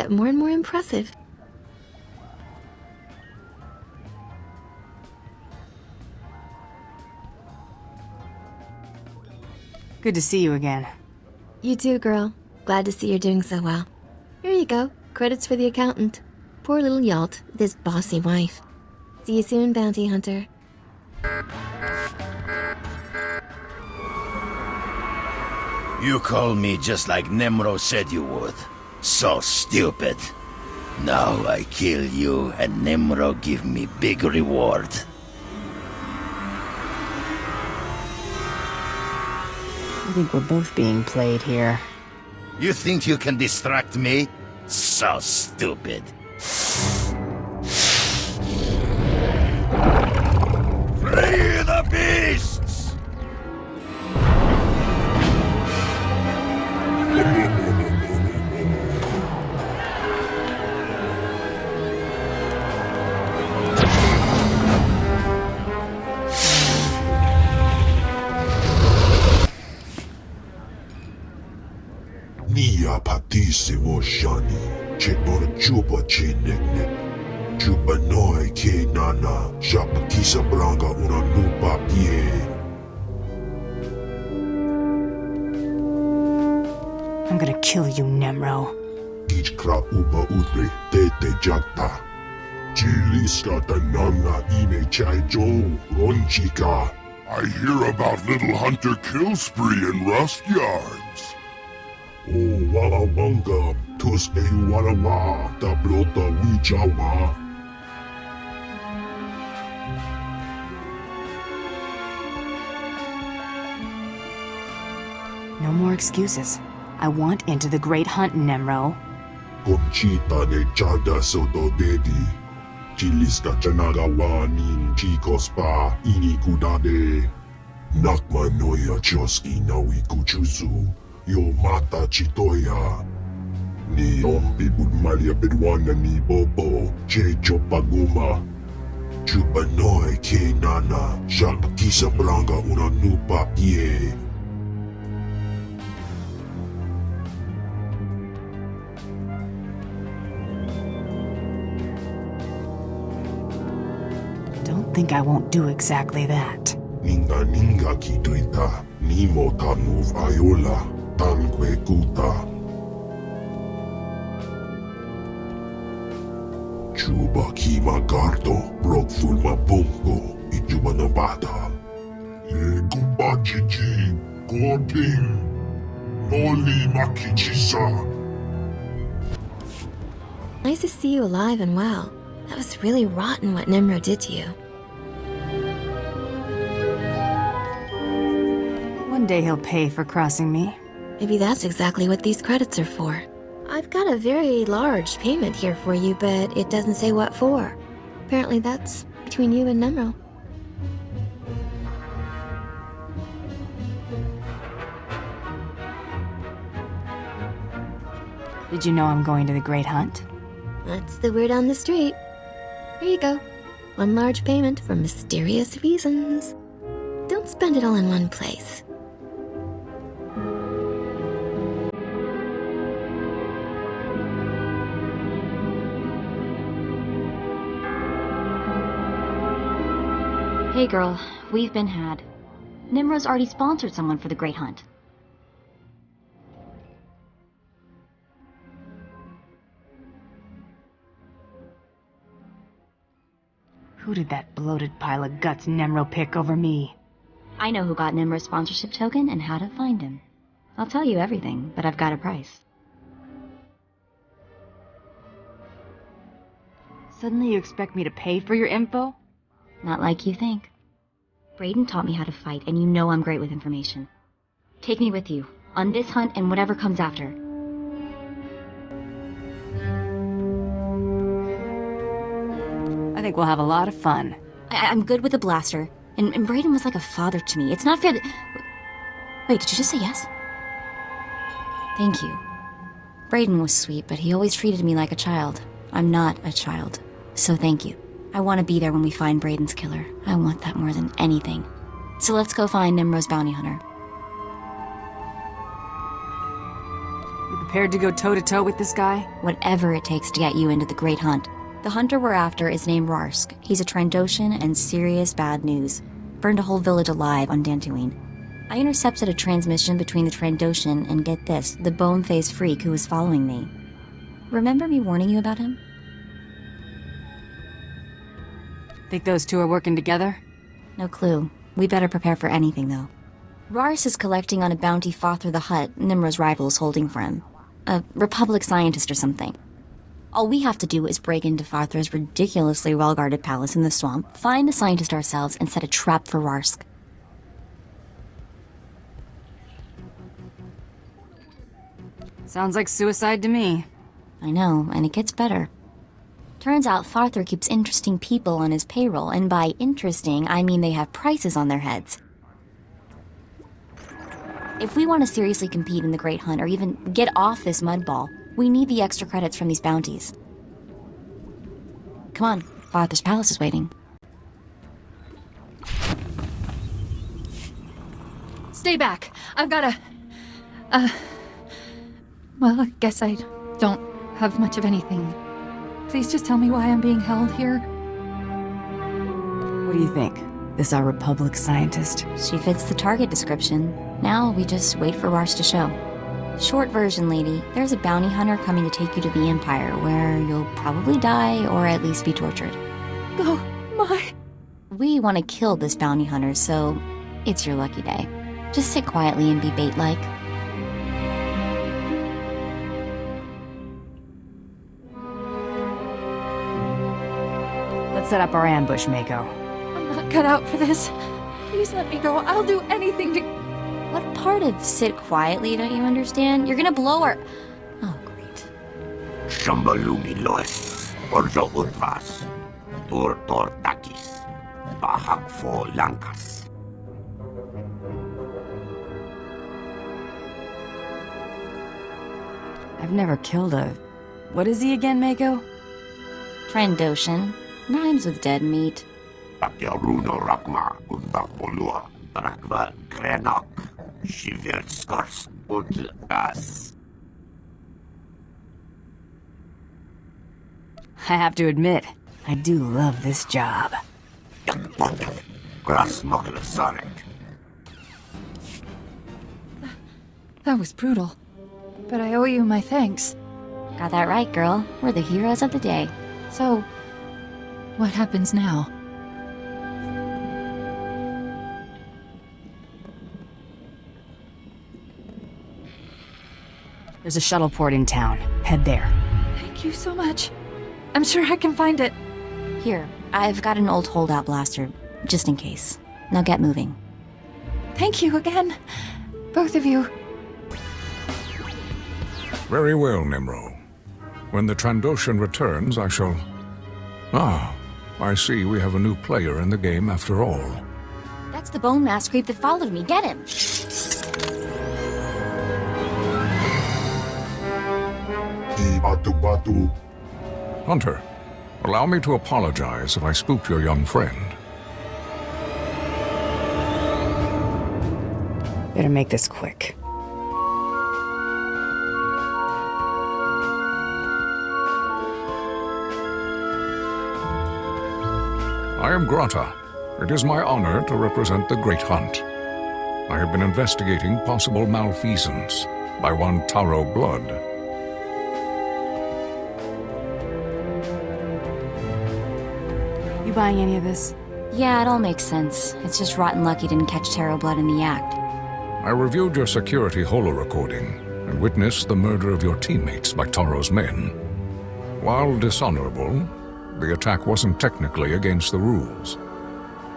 get more and more impressive. Good to see you again. You too, girl. Glad to see you're doing so well. Here you go. Credits for the accountant. Poor little Yalt with his bossy wife. See you soon, bounty hunter. You call me just like Nemro said you would. So stupid. Now I kill you and Nemro give me big reward. I think we're both being played here. You think you can distract me? So stupid. Free the beasts! Nia patissimo shani, che bona chupa che nek. Chupa noi ke nana, shapa kisa blanca una nupa pie. I'm gonna kill you, Nemro. Ich kra upa utre, tete jakta. Chiliska tananga ine chai jo, ronchika. I hear about little hunter kill spree in rust yards. Oh, wala wanga, tus e wala wa, ta blota wichawa. No more excuses. I want into the Great Hunt, Nemro. Conchita ne chada soto dedi. Chiliska chanaga wanin chicos pa ini kudade. Nakma noya choski nawi kuchusu. Yo mata chitoya. Ni ompi budmalia bedwana ni bobo. Che chopaguma. Chupa noi ke nana. Shapa kisa blanca una nupa pie. Don't think I won't do exactly that. Ninga kituita. Nimo tanuv ayola. Tanque kuta. Chuba kima gardo, brok fulma bungo, ijuba na bata. Kumba chichi, goding, noli makichisa. Nice to see you alive and well. That was really rotten what Nemro did to you. One day he'll pay for crossing me. Maybe that's exactly what these credits are for. I've got a very large payment here for you, but it doesn't say what for. Apparently that's between you and Nemro. Did you know I'm going to the Great Hunt? That's the word on the street. Here you go. One large payment for mysterious reasons. Don't spend it all in one place. Hey girl, we've been had. Nimro's already sponsored someone for the Great Hunt. Who did that bloated pile of guts Nemro pick over me? I know who got Nimro's sponsorship token and how to find him. I'll tell you everything, but I've got a price. Suddenly you expect me to pay for your info? Not like you think. Brayden taught me how to fight, and you know I'm great with information. Take me with you, on this hunt and whatever comes after. I think we'll have a lot of fun. I'm good with a blaster, and Brayden was like a father to me. It's not fair that... Wait, did you just say yes? Thank you. Brayden was sweet, but he always treated me like a child. I'm not a child, so thank you. I want to be there when we find Brayden's killer. I want that more than anything. So let's go find Nimro's bounty hunter. We could prepared to go toe-to-toe with this guy? Whatever it takes to get you into the Great Hunt. The hunter we're after is named Rarsk. He's a Trandoshan and serious bad news. Burned a whole village alive on Dantooine. I intercepted a transmission between the Trandoshan and, get this, the bone-faced freak who was following me. Remember me warning you about him? Think those two are working together? No clue. We better prepare for anything, though. Rars is collecting on a bounty Father the Hutt, Nimra's rival, is holding for him. A Republic scientist or something. All we have to do is break into Father's ridiculously well-guarded palace in the swamp, find the scientist ourselves, and set a trap for Rarsk. Sounds like suicide to me. I know, and it gets better. Turns out Farther keeps interesting people on his payroll, and by interesting, I mean they have prices on their heads. If we want to seriously compete in the Great Hunt, or even get off this mudball, we need the extra credits from these bounties. Come on, Farther's palace is waiting. Stay back. I've got well, I guess I don't have much of anything. Please just tell me why I'm being held here. What do you think? This our Republic scientist? She fits the target description. Now we just wait for Rars to show. Short version, lady, there's a bounty hunter coming to take you to the Empire, where you'll probably die or at least be tortured. Oh, my... We want to kill this bounty hunter, so it's your lucky day. Just sit quietly and be bait-like. Let's set up our ambush, Mako. I'm not cut out for this. Please let me go. I'll do anything to... What part of sit quietly don't you understand? You're gonna blow her... Oh, great. Shambalumi lois, orzo urvas, tur tortakis, bahakfo lankas. I've never killed a... What is he again, Mako? Trandoshan. Rhymes with dead meat. Takyaruno rakma, undapolua, rakva krenok, shivirskars, udgas. I have to admit, I do love this job. Grasmoklasarek. That was brutal. But I owe you my thanks. Got that right, girl. We're the heroes of the day. So, what happens now? There's a shuttle port in town. Head there. Thank you so much. I'm sure I can find it. Here, I've got an old holdout blaster, just in case. Now get moving. Thank you again. Both of you. Very well, Nimro. When the Trandoshan returns, I shall... Ah, I see we have a new player in the game after all. That's the bone mask creep that followed me. Get him! Batu. Hunter, allow me to apologize if I spooked your young friend. Better make this quick. I am Grata. It is my honor to represent the Great Hunt. I have been investigating possible malfeasance by one Taro Blood. You buying any of this? Yeah, it all makes sense. It's just rotten luck you didn't catch Taro Blood in the act. I reviewed your security holo recording and witnessed the murder of your teammates by Taro's men. While dishonorable, the attack wasn't technically against the rules.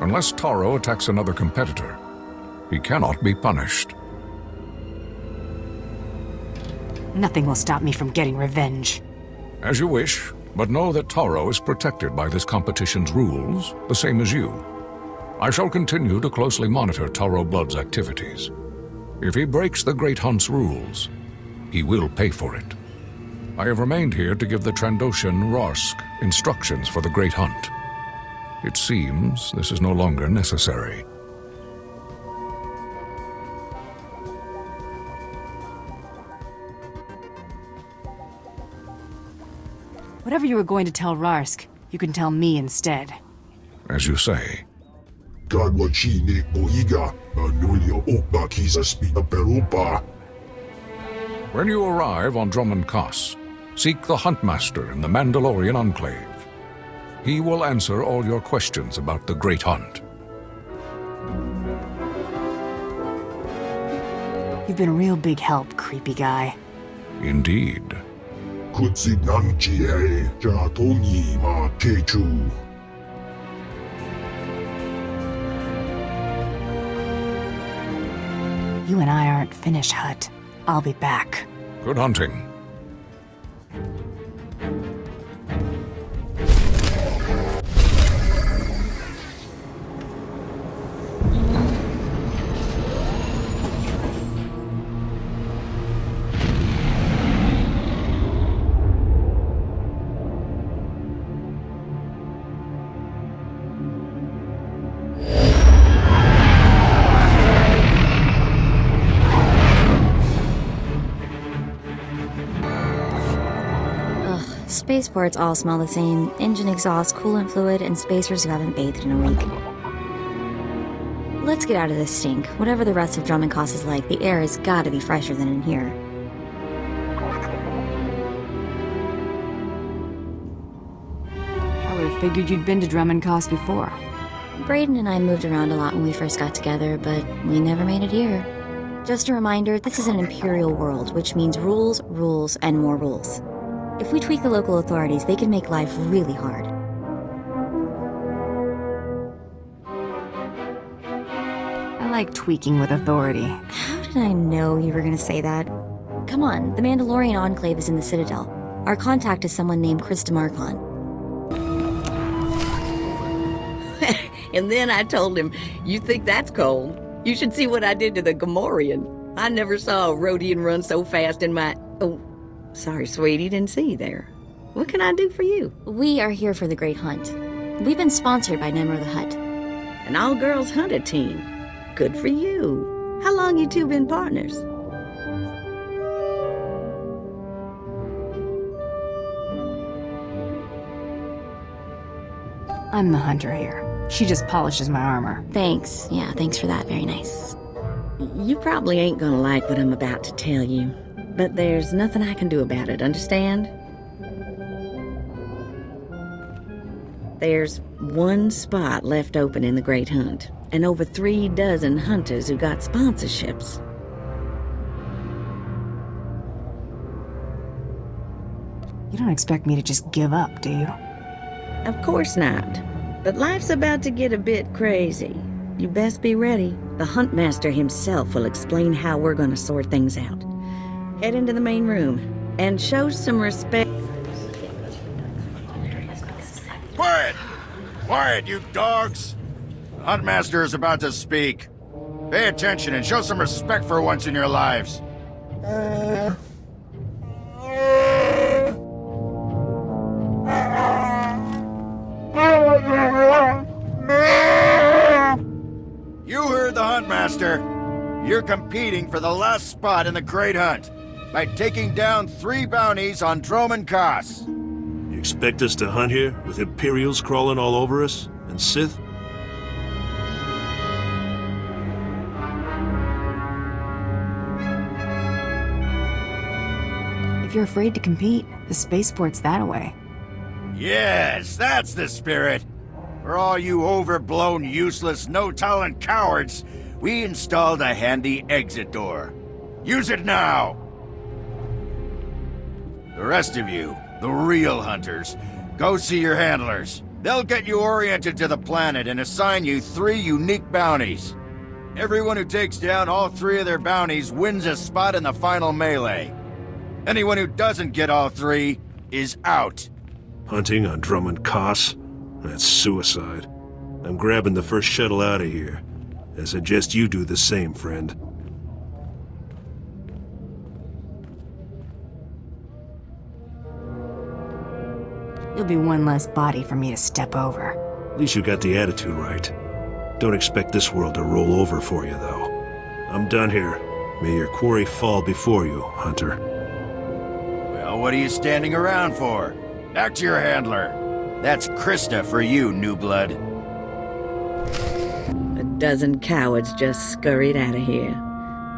Unless Taro attacks another competitor, he cannot be punished. Nothing will stop me from getting revenge. As you wish, but know that Taro is protected by this competition's rules, the same as you. I shall continue to closely monitor Taro Blood's activities. If he breaks the Great Hunt's rules, he will pay for it. I have remained here to give the Trandoshan Rarsk instructions for the Great Hunt. It seems this is no longer necessary. Whatever you were going to tell Rarsk, you can tell me instead. As you say. Kadwachine Oiga, Anulia Opa Kisa Spita Perupa. When you arrive on Dromund Kass, seek the Huntmaster in the Mandalorian Enclave. He will answer all your questions about the Great Hunt. You've been a real big help, creepy guy. Indeed. Kutsi Namchie, Jatomi Ma Techu. You and I aren't finished, Hut. I'll be back. Good hunting. Spaceports all smell the same. Engine exhaust, coolant fluid, and spacers who haven't bathed in a week. Let's get out of this stink. Whatever the rest of Dromund Kass is like, the air has gotta be fresher than in here. I would have figured you'd been to Dromund Kass before. Braden and I moved around a lot when we first got together, but we never made it here. Just a reminder, this is an imperial world, which means rules, rules, and more rules. If we tweak the local authorities, they can make life really hard. I like tweaking with authority. How did I know you were gonna say that? Come on, the Mandalorian Enclave is in the Citadel. Our contact is someone named Krista Markon. And then I told him, "You think that's cold? You should see what I did to the Gamorrean. I never saw a Rhodian run so fast in my... Oh, sorry, sweetie, didn't see you there. What can I do for you?" We are here for the Great Hunt. We've been sponsored by Nemro the Hutt. An all-girls hunter team. Good for you. How long you two been partners? I'm the hunter here. She just polishes my armor. Thanks. Yeah, thanks for that. Very nice. You probably ain't gonna like what I'm about to tell you, but there's nothing I can do about it, understand? There's one spot left open in the Great Hunt, and over 3 dozen hunters who got sponsorships. You don't expect me to just give up, do you? Of course not. But life's about to get a bit crazy. You best be ready. The Huntmaster himself will explain how we're gonna sort things out. Head into the main room and show some respect. Quiet! Quiet, you dogs! The Huntmaster is about to speak. Pay attention and show some respect for once in your lives. You heard the Huntmaster. You're competing for the last spot in the Great Hunt by taking down 3 bounties on Dromund Kass. You expect us to hunt here with Imperials crawling all over us? And Sith? If you're afraid to compete, the spaceport's that way. Yes, that's the spirit. For all you overblown, useless, no-talent cowards, we installed a handy exit door. Use it now! The rest of you, the real hunters, go see your handlers. They'll get you oriented to the planet and assign you 3 unique bounties. Everyone who takes down all 3 of their bounties wins a spot in the final melee. Anyone who doesn't get all 3 is out. Hunting on Dromund Kass? That's suicide. I'm grabbing the first shuttle out of here. I suggest you do the same, friend. You'll be one less body for me to step over. At least you got the attitude right. Don't expect this world to roll over for you, though. I'm done here. May your quarry fall before you, Hunter. Well, what are you standing around for? Back to your handler. That's Krista for you, new blood. A dozen cowards just scurried out of here.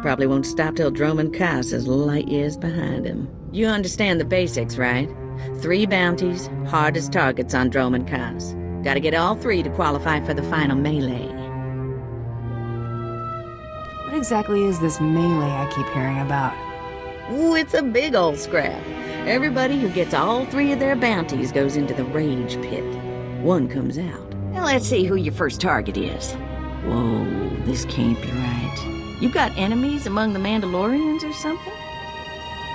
Probably won't stop till Dromund Kass is light years behind him. You understand the basics, right? 3 bounties, hardest targets on Dromund Kass. Gotta get all 3 to qualify for the final melee. What exactly is this melee I keep hearing about? Ooh, it's a big old scrap. Everybody who gets all 3 of their bounties goes into the rage pit. 1 comes out. Now let's see who your first target is. Whoa, this can't be right. You got enemies among the Mandalorians or something?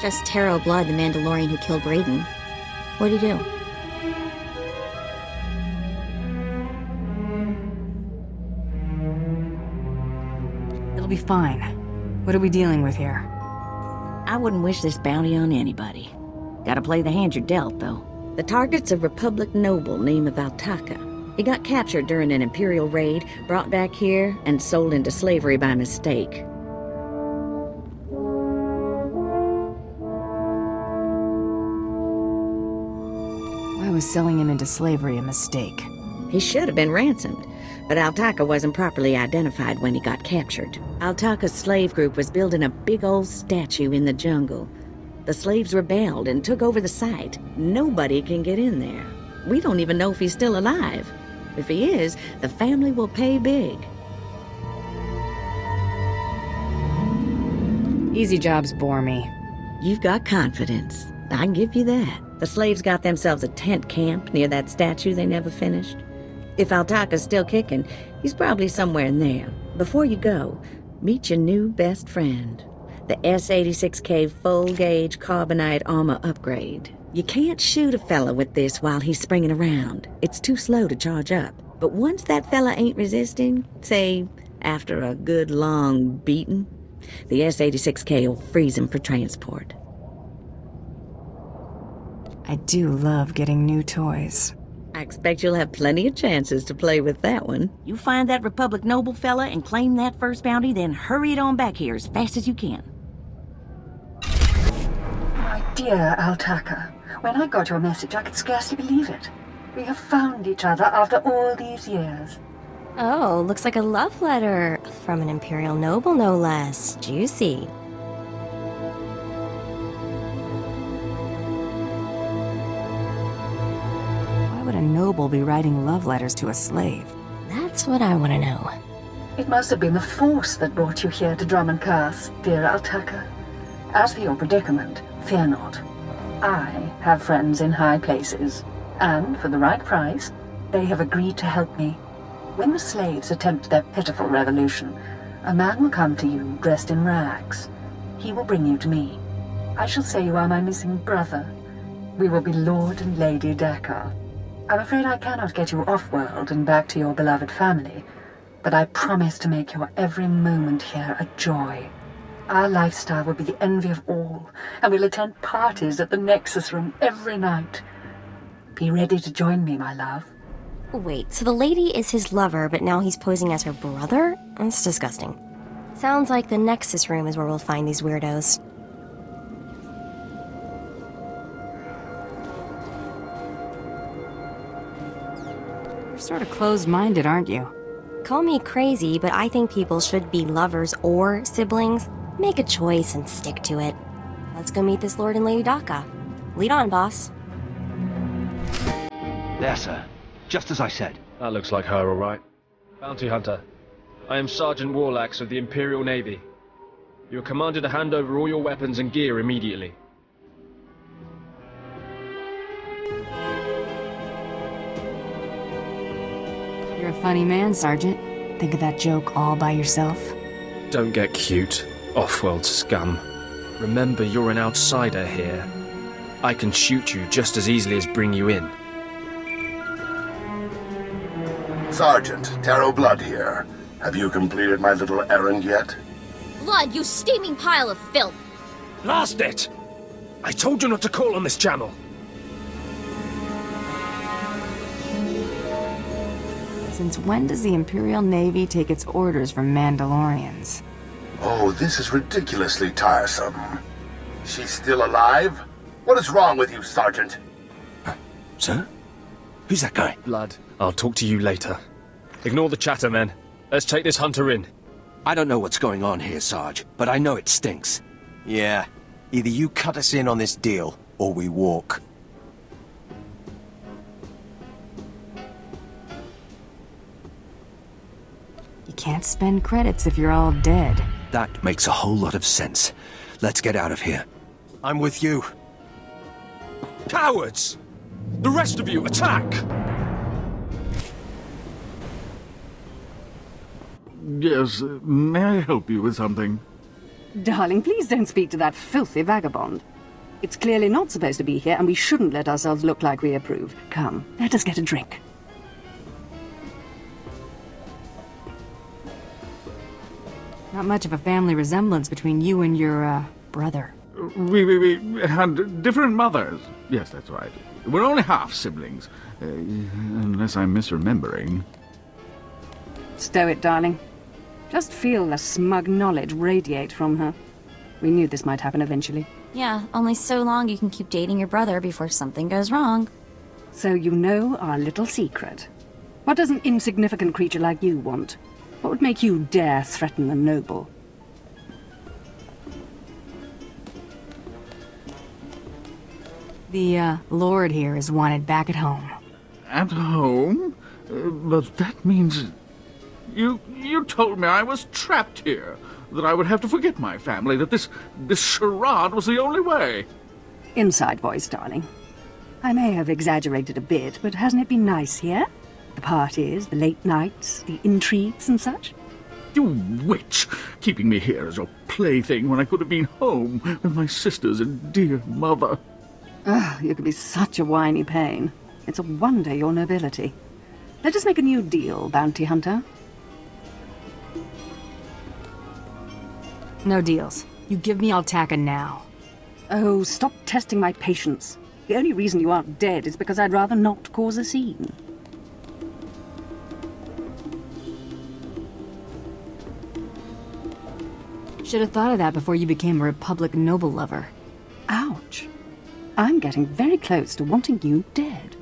Just Taro Blood, the Mandalorian who killed Brayden. What'd he do? It'll be fine. What are we dealing with here? I wouldn't wish this bounty on anybody. Gotta play the hand you're dealt, though. The target's a Republic noble named Altaka. He got captured during an Imperial raid, brought back here, and sold into slavery by mistake. Why was selling him into slavery a mistake? He should have been ransomed, but Altaka wasn't properly identified when he got captured. Altaka's slave group was building a big old statue in the jungle. The slaves rebelled and took over the site. Nobody can get in there. We don't even know if he's still alive. If he is, the family will pay big. Easy jobs bore me. You've got confidence. I can give you that. The slaves got themselves a tent camp near that statue they never finished. If Altaka's still kicking, he's probably somewhere in there. Before you go, meet your new best friend. The S-86K full-gauge carbonite armor upgrade. You can't shoot a fella with this while he's springing around. It's too slow to charge up. But once that fella ain't resisting, say, after a good long beating, the S-86K will freeze him for transport. I do love getting new toys. I expect you'll have plenty of chances to play with that one. You find that Republic noble fella and claim that first bounty, then hurry it on back here as fast as you can. My dear Altaka, when I got your message, I could scarcely believe it. We have found each other after all these years. Oh, looks like a love letter. From an Imperial noble, no less. Juicy. Why would a noble be writing love letters to a slave? That's what I want to know. It must have been the Force that brought you here to Dromund Kass, dear Altaka. As for your predicament, fear not. I have friends in high places, and for the right price, they have agreed to help me. When the slaves attempt their pitiful revolution, a man will come to you dressed in rags. He will bring you to me. I shall say you are my missing brother. We will be Lord and Lady Dakar. I'm afraid I cannot get you off-world and back to your beloved family, but I promise to make your every moment here a joy. Our lifestyle will be the envy of all, and we'll attend parties at the Nexus Room every night. Be ready to join me, my love. Wait, so the lady is his lover, but now he's posing as her brother? That's disgusting. Sounds like the Nexus Room is where we'll find these weirdos. You're sort of closed-minded, aren't you? Call me crazy, but I think people should be lovers or siblings. Make a choice and stick to it. Let's go meet this Lord and Lady Daka. Lead on, boss. There, sir. Just as I said. That looks like her, all right. Bounty Hunter. I am Sergeant Warlax of the Imperial Navy. You are commanded to hand over all your weapons and gear immediately. You're a funny man, Sergeant. Think of that joke all by yourself? Don't get cute, off-world scum. Remember, you're an outsider here. I can shoot you just as easily as bring you in. Sergeant, Taro Blood here. Have you completed my little errand yet? Blood, you steaming pile of filth! Blast it! I told you not to call on this channel! Since when does the Imperial Navy take its orders from Mandalorians? Oh, this is ridiculously tiresome. She's still alive? What is wrong with you, Sergeant? Sir? Who's that guy? Lad, I'll talk to you later. Ignore the chatter, men. Let's take this hunter in. I don't know what's going on here, Sarge, but I know it stinks. Yeah. Either you cut us in on this deal, or we walk. You can't spend credits if you're all dead. That makes a whole lot of sense. Let's get out of here. I'm with you. Cowards! The rest of you, attack! Yes, may I help you with something? Darling, please don't speak to that filthy vagabond. It's clearly not supposed to be here, and we shouldn't let ourselves look like we approve. Come, let us get a drink. Not much of a family resemblance between you and your, brother. We had different mothers. Yes, that's right. We're only half-siblings. Unless I'm misremembering. Stow it, darling. Just feel the smug knowledge radiate from her. We knew this might happen eventually. Yeah, only so long you can keep dating your brother before something goes wrong. So you know our little secret. What does an insignificant creature like you want? What would make you dare threaten the noble? The, Lord here is wanted back at home. At home? But that means... You told me I was trapped here, that I would have to forget my family, that this charade was the only way. Inside voice, darling. I may have exaggerated a bit, but hasn't it been nice here? The parties, the late nights, the intrigues and such? You witch! Keeping me here as your plaything when I could have been home with my sisters and dear mother. Oh, you could be such a whiny pain. It's a wonder your nobility. Let us make a new deal, bounty hunter. No deals. You give me Altaka now. Oh, stop testing my patience. The only reason you aren't dead is because I'd rather not cause a scene. Should have thought of that before you became a Republic noble lover. Ouch. I'm getting very close to wanting you dead.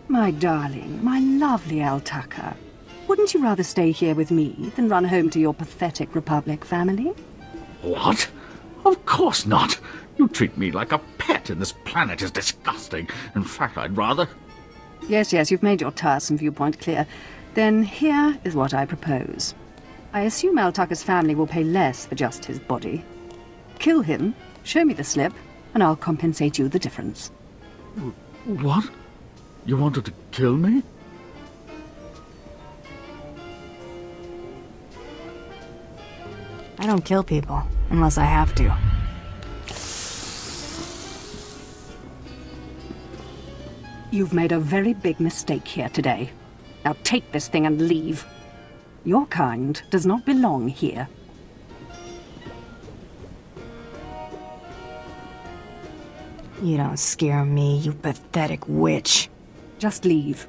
My darling, my lovely Altaka. Wouldn't you rather stay here with me than run home to your pathetic Republic family? What? Of course not. You treat me like a pet, and this planet is disgusting. In fact, I'd rather... Yes, you've made your tiresome viewpoint clear. Then here is what I propose. I assume Altaka's family will pay less for just his body. Kill him, show me the slip, and I'll compensate you the difference. What? You wanted to kill me? I don't kill people, unless I have to. You've made a very big mistake here today. Now take this thing and leave. Your kind does not belong here. You don't scare me, you pathetic witch. Just leave.